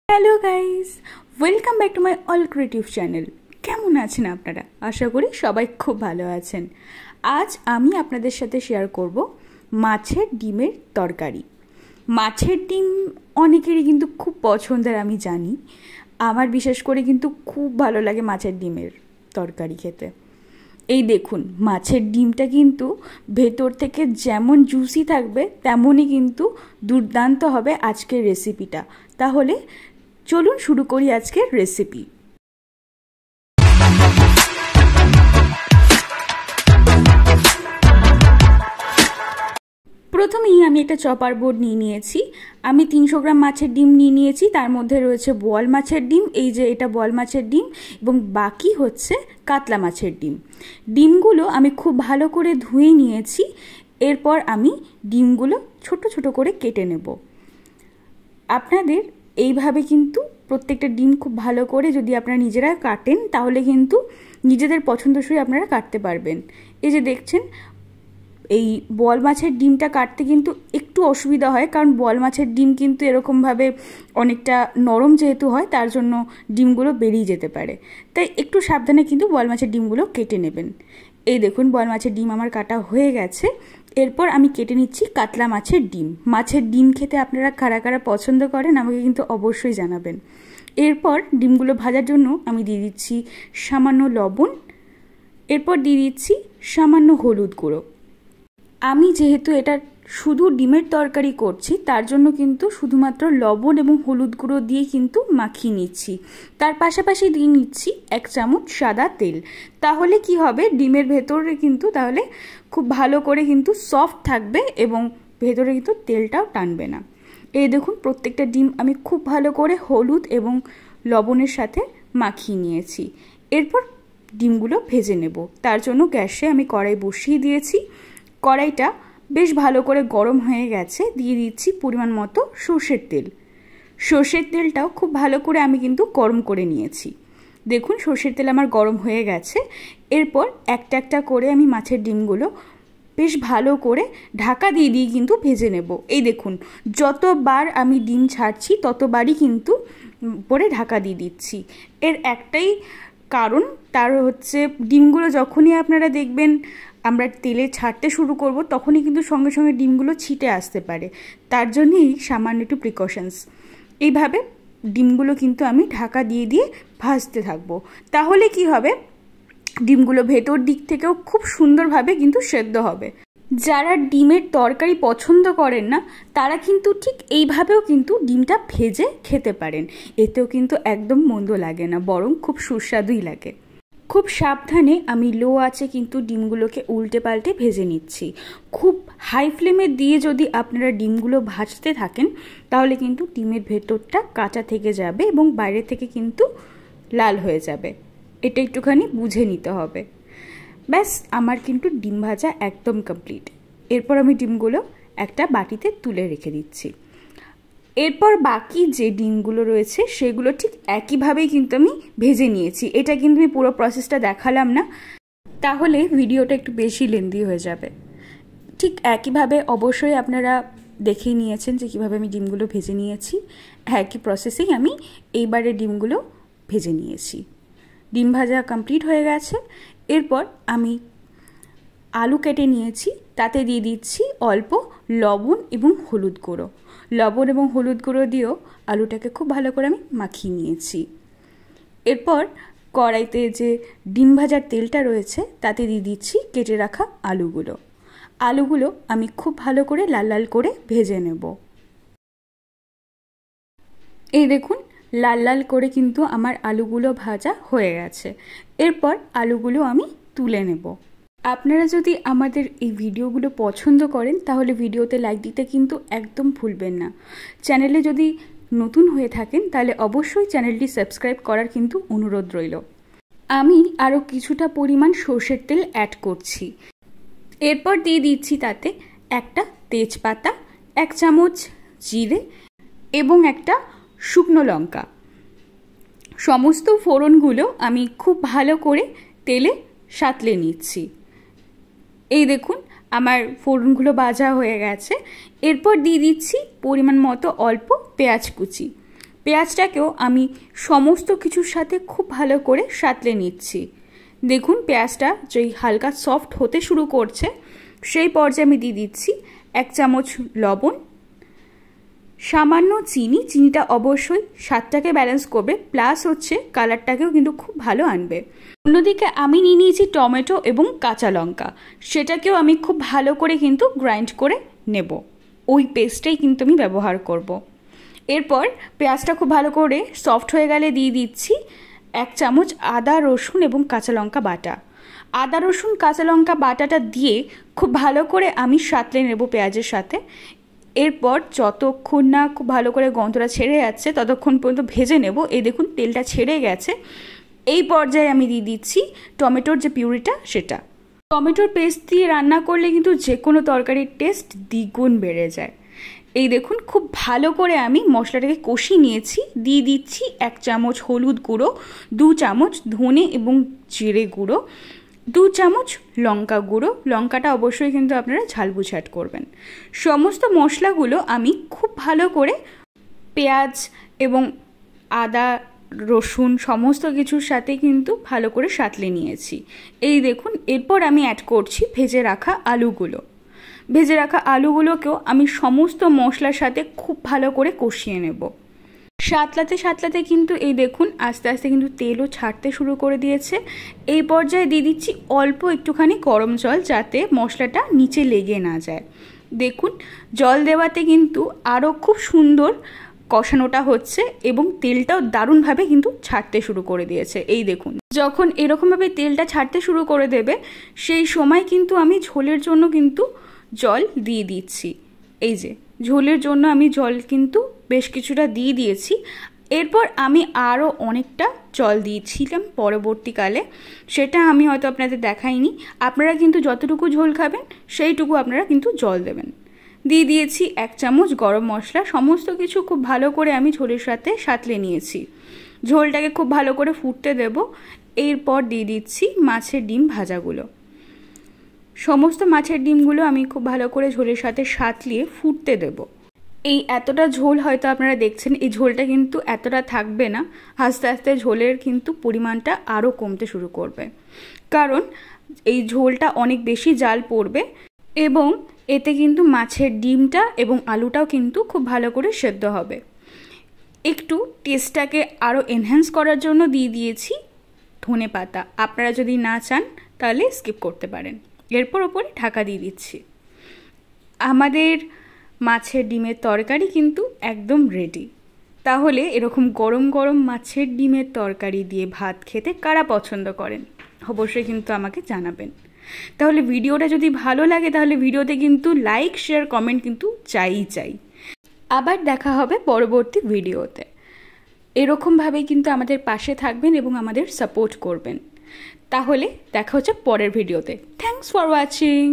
Hello guys, welcome back to my all creative channel. কেমন আছেন আপনারা? আশা করি সবাই খুব ভালো আছেন। আজ আমি আপনাদের সাথে শেয়ার করব মাছের ডিমের তরকারি। মাছের ডিম অনেকেরই কিন্তু খুব পছন্দের, আমি জানি। আমার বিশেষ করে কিন্তু খুব ভালো লাগে মাছের ডিমের তরকারি খেতে। এই দেখুন, মাছের ডিমটা কিন্তু ভেতর থেকে যেমন জুসি থাকবে তেমনই কিন্তু দুর্দান্ত হবে আজকের রেসিপিটা। তাহলে চলুন শুরু করি আজকের রেসিপি। প্রথমেই আমি একটা চপার বোর্ড নিয়ে নিয়েছি। আমি 300 গ্রাম মাছের ডিম নিয়ে নিয়েছি। তার মধ্যে রয়েছে বোয়াল মাছের ডিম, এই যে এটা বোয়াল মাছের ডিম, এবং বাকি হচ্ছে কাতলা মাছের ডিম। ডিমগুলো আমি খুব ভালো করে ধুয়ে নিয়েছি। এরপর আমি ডিমগুলো ছোট ছোট করে কেটে নেব। আপনাদের এইভাবে কিন্তু প্রত্যেকটা ডিম খুব ভালো করে যদি আপনারা নিজেরা কাটেন তাহলে কিন্তু নিজেদের পছন্দসই আপনারা কাটতে পারবেন। এই যে দেখছেন, এই বোয়াল মাছের ডিমটা কাটতে কিন্তু একটু অসুবিধা হয়, কারণ বোয়াল মাছের ডিম কিন্তু এরকমভাবে অনেকটা নরম যেহেতু হয়, তার জন্য ডিমগুলো বেরিয়ে যেতে পারে। তাই একটু সাবধানে কিন্তু বোয়াল মাছের ডিমগুলো কেটে নেবেন। এই দেখুন, বোয়াল মাছের ডিম আমার কাটা হয়ে গেছে। এরপর আমি কেটে নিচ্ছি কাতলা মাছের ডিম। মাছের ডিম খেতে আপনারা কারা কারা পছন্দ করেন আমাকে কিন্তু অবশ্যই জানাবেন। এরপর ডিমগুলো ভাজার জন্য আমি দিয়ে দিচ্ছি সামান্য লবণ। এরপর দিয়ে দিচ্ছি সামান্য হলুদ গুঁড়ো। আমি যেহেতু এটা শুধু ডিমের তরকারি করছি, তার জন্য কিন্তু শুধুমাত্র লবণ এবং হলুদ গুঁড়ো দিয়ে কিন্তু মাখিয়ে নিচ্ছি। তার পাশাপাশি দিয়ে নিচ্ছি 1 চামচ সাদা তেল। তাহলে কি হবে, ডিমের ভেতরে কিন্তু তাহলে খুব ভালো করে কিন্তু সফট থাকবে এবং ভেতরে কিন্তু তেলটাও টানবে না। এই দেখুন, প্রত্যেকটা ডিম আমি খুব ভালো করে হলুদ এবং লবণের সাথে মাখিয়ে নিয়েছি। এরপর ডিমগুলো ভেজে নেব। তার জন্য গ্যাসে আমি কড়াই বসিয়ে দিয়েছি। কড়াইটা বেশ ভালো করে গরম হয়ে গেছে। দিয়ে দিচ্ছি পরিমাণ মতো সর্ষের তেল। সর্ষের তেলটাও খুব ভালো করে আমি কিন্তু গরম করে নিয়েছি। দেখুন, সর্ষের তেল আমার গরম হয়ে গেছে। এরপর একটা একটা করে আমি মাছের ডিমগুলো বেশ ভালো করে ঢাকা দিয়ে দিয়ে কিন্তু ভেজে নেব। এই দেখুন, যতবার আমি ডিম ছাড়ছি ততবারই কিন্তু পরে ঢাকা দিয়ে দিচ্ছি। এর একটাই কারণ, তার হচ্ছে ডিমগুলো যখনই আপনারা দেখবেন আমরা তেলে ছাড়তে শুরু করব তখনই কিন্তু সঙ্গে সঙ্গে ডিমগুলো ছিটে আসতে পারে। তার জন্যই সামান্য একটু প্রিকশনস। এইভাবে ডিমগুলো কিন্তু আমি ঢাকা দিয়ে দিয়ে ভাজতে থাকবো। তাহলে কি হবে, ডিমগুলো ভেতর দিক থেকেও খুব সুন্দরভাবে কিন্তু সেদ্ধ হবে। যারা ডিমের তরকারি পছন্দ করেন না তারা কিন্তু ঠিক এইভাবেও কিন্তু ডিমটা ভেজে খেতে পারেন। এতেও কিন্তু একদম মন্দ লাগে না, বরং খুব সুস্বাদুই লাগে। খুব সাবধানে আমি লো আঁচে কিন্তু ডিমগুলোকে উল্টে পাল্টে ভেজে নিচ্ছি। খুব হাই ফ্লেমে দিয়ে যদি আপনারা ডিমগুলো ভাজতে থাকেন তাহলে কিন্তু ডিমের ভেতরটা কাঁচা থেকে যাবে এবং বাইরে থেকে কিন্তু লাল হয়ে যাবে। এটা একটুখানি বুঝে নিতে হবে। ব্যাস, আমার কিন্তু ডিম ভাজা একদম কমপ্লিট। এরপর আমি ডিমগুলো একটা বাটিতে তুলে রেখে দিচ্ছি। এরপর বাকি যে ডিমগুলো রয়েছে সেগুলো ঠিক একইভাবেই কিন্তু আমি ভেজে নিয়েছি। এটা কিন্তু আমি পুরো প্রসেসটা দেখালাম না, তাহলে ভিডিওটা একটু বেশি লেন্দি হয়ে যাবে। ঠিক একইভাবে অবশ্যই আপনারা দেখেই নিয়েছেন যে কীভাবে আমি ডিমগুলো ভেজে নিয়েছি। একই প্রসেসেই আমি এইবারে ডিমগুলো ভেজে নিয়েছি। ডিম ভাজা কমপ্লিট হয়ে গেছে। এরপর আমি আলু কেটে নিয়েছি, তাতে দিয়ে দিচ্ছি অল্প লবণ এবং হলুদ গুঁড়ো। লবণ এবং হলুদ গুঁড়ো দিয়েও আলুটাকে খুব ভালো করে আমি মাখিয়ে নিয়েছি। এরপর কড়াইতে যে ডিম ভাজার তেলটা রয়েছে তাতে দিয়ে দিচ্ছি কেটে রাখা আলুগুলো। আলুগুলো আমি খুব ভালো করে লাল লাল করে ভেজে নেব। এই দেখুন, লাল লাল করে কিন্তু আমার আলুগুলো ভাজা হয়ে গেছে। এরপর আলুগুলো আমি তুলে নেব। আপনারা যদি আমাদের এই ভিডিওগুলো পছন্দ করেন তাহলে ভিডিওতে লাইক দিতে কিন্তু একদম ভুলবেন না। চ্যানেলে যদি নতুন হয়ে থাকেন তাহলে অবশ্যই চ্যানেলটি সাবস্ক্রাইব করার কিন্তু অনুরোধ রইল। আমি আরও কিছুটা পরিমাণ সর্ষের তেল অ্যাড করছি। এরপর দিয়ে দিচ্ছি তাতে একটা তেজপাতা, 1 চামচ জিরে এবং একটা শুকনো লঙ্কা। সমস্ত ফোড়নগুলো আমি খুব ভালো করে তেলে সাঁতলে নিচ্ছি। এই দেখুন, আমার ফোড়নগুলো ভাজা হয়ে গেছে। এরপর দিয়ে দিচ্ছি পরিমাণ মতো অল্প পেঁয়াজ কুচি। পেঁয়াজটাকেও আমি সমস্ত কিছুর সাথে খুব ভালো করে সাঁতলে নিচ্ছি। দেখুন পেঁয়াজটা যেই হালকা সফট হতে শুরু করছে সেই পর্যায়ে আমি দিয়ে দিচ্ছি 1 চামচ লবণ, সামান্য চিনি। চিনিটা অবশ্যই স্বাদটাকে ব্যালেন্স করবে, প্লাস হচ্ছে কালারটাকেও কিন্তু খুব ভালো আনবে। অন্যদিকে আমি নিয়ে নিয়েছি টমেটো এবং কাঁচা লঙ্কা, সেটাকেও আমি খুব ভালো করে কিন্তু গ্রাইন্ড করে নেব। ওই পেস্টটাই কিন্তু আমি ব্যবহার করব। এরপর পেঁয়াজটা খুব ভালো করে সফট হয়ে গেলে দিয়ে দিচ্ছি 1 চামচ আদা রসুন এবং কাঁচা লঙ্কা বাটা। আদা রসুন কাঁচা লঙ্কা বাটাটা দিয়ে খুব ভালো করে আমি সাঁতলে নেব পেঁয়াজের সাথে। এরপর যতক্ষণ না খুব ভালো করে গন্ধটা ছেড়ে যাচ্ছে ততক্ষণ পর্যন্ত ভেজে নেব। এই দেখুন তেলটা ছেড়ে গেছে। এই পর্যায়ে আমি দিয়ে দিচ্ছি টমেটোর যে পিউরিটা সেটা। টমেটোর পেস্ট দিয়ে রান্না করলে কিন্তু যে কোনো তরকারির টেস্ট দ্বিগুণ বেড়ে যায়। এই দেখুন খুব ভালো করে আমি মশলাটাকে কষিয়ে নিয়েছি। দিয়ে দিচ্ছি 1 চামচ হলুদ গুঁড়ো, 2 চামচ ধনে এবং জিরে গুঁড়ো, 2 চামচ লঙ্কা গুঁড়ো। লঙ্কাটা অবশ্যই কিন্তু আপনারা ঝাল বুঝে অ্যাড করবেন। সমস্ত মশলাগুলো আমি খুব ভালো করে পেঁয়াজ এবং আদা রসুন সমস্ত কিছুর সাথে কিন্তু ভালো করে সাঁতলে নিয়েছি। এই দেখুন এরপর আমি অ্যাড করছি ভেজে রাখা আলুগুলো। ভেজে রাখা আলুগুলোকেও আমি সমস্ত মশলার সাথে খুব ভালো করে কষিয়ে নেব। সাঁতলাতে সাঁতলাতে কিন্তু এই দেখুন আস্তে আস্তে কিন্তু তেলও ছাড়তে শুরু করে দিয়েছে। এই পর্যায়ে দিয়ে দিচ্ছি অল্প একটুখানি গরম জল, যাতে মশলাটা নিচে লেগে না যায়। দেখুন জল দেওয়াতে কিন্তু আরও খুব সুন্দর কষানোটা হচ্ছে এবং তেলটাও দারুণভাবে কিন্তু ছাড়তে শুরু করে দিয়েছে। এই দেখুন যখন এরকমভাবে তেলটা ছাড়তে শুরু করে দেবে সেই সময় কিন্তু আমি ঝোলের জন্য কিন্তু জল দিয়ে দিচ্ছি। এই যে ঝোলের জন্য আমি জল কিন্তু বেশ কিছুটা দিয়ে দিয়েছি। এরপর আমি আরও অনেকটা জল দিয়েছিলাম পরবর্তীকালে, সেটা আমি হয়তো আপনাদের দেখাইনি। আপনারা কিন্তু যতটুকু ঝোল খাবেন সেইটুকু আপনারা কিন্তু জল দেবেন। দিয়ে দিয়েছি 1 চামচ গরম মশলা। সমস্ত কিছু খুব ভালো করে আমি ঝোলের সাথে সাঁতলে নিয়েছি। ঝোলটাকে খুব ভালো করে ফুটতে দেব। এরপর দিয়ে দিচ্ছি মাছের ডিম ভাজাগুলো। সমস্ত মাছের ডিমগুলো আমি খুব ভালো করে ঝোলের সাথে সাঁতলিয়ে ফুটতে দেব। এই এতটা ঝোল হয়তো আপনারা দেখছেন, এই ঝোলটা কিন্তু এতটা থাকবে না। আস্তে আস্তে ঝোলের কিন্তু পরিমাণটা আরও কমতে শুরু করবে, কারণ এই ঝোলটা অনেক বেশি জাল পড়বে এবং এতে কিন্তু মাছের ডিমটা এবং আলুটাও কিন্তু খুব ভালো করে সেদ্ধ হবে। একটু টেস্টটাকে আরও এনহ্যান্স করার জন্য দিয়ে দিয়েছি ধনে পাতা। আপনারা যদি না চান তাহলে স্কিপ করতে পারেন। এরপর ওপরে ঢাকা দিয়ে দিচ্ছি। আমাদের মাছের ডিমের তরকারি কিন্তু একদম রেডি। তাহলে এরকম গরম গরম মাছের ডিমের তরকারি দিয়ে ভাত খেতে কারা পছন্দ করেন অবশ্যই কিন্তু আমাকে জানাবেন। তাহলে ভিডিওটা যদি ভালো লাগে তাহলে ভিডিওতে কিন্তু লাইক শেয়ার কমেন্ট কিন্তু চাই। আবার দেখা হবে পরবর্তী ভিডিওতে। এরকমভাবেই কিন্তু আমাদের পাশে থাকবেন এবং আমাদের সাপোর্ট করবেন। তাহলে দেখা হচ্ছে পরের ভিডিওতে। Thanks for watching.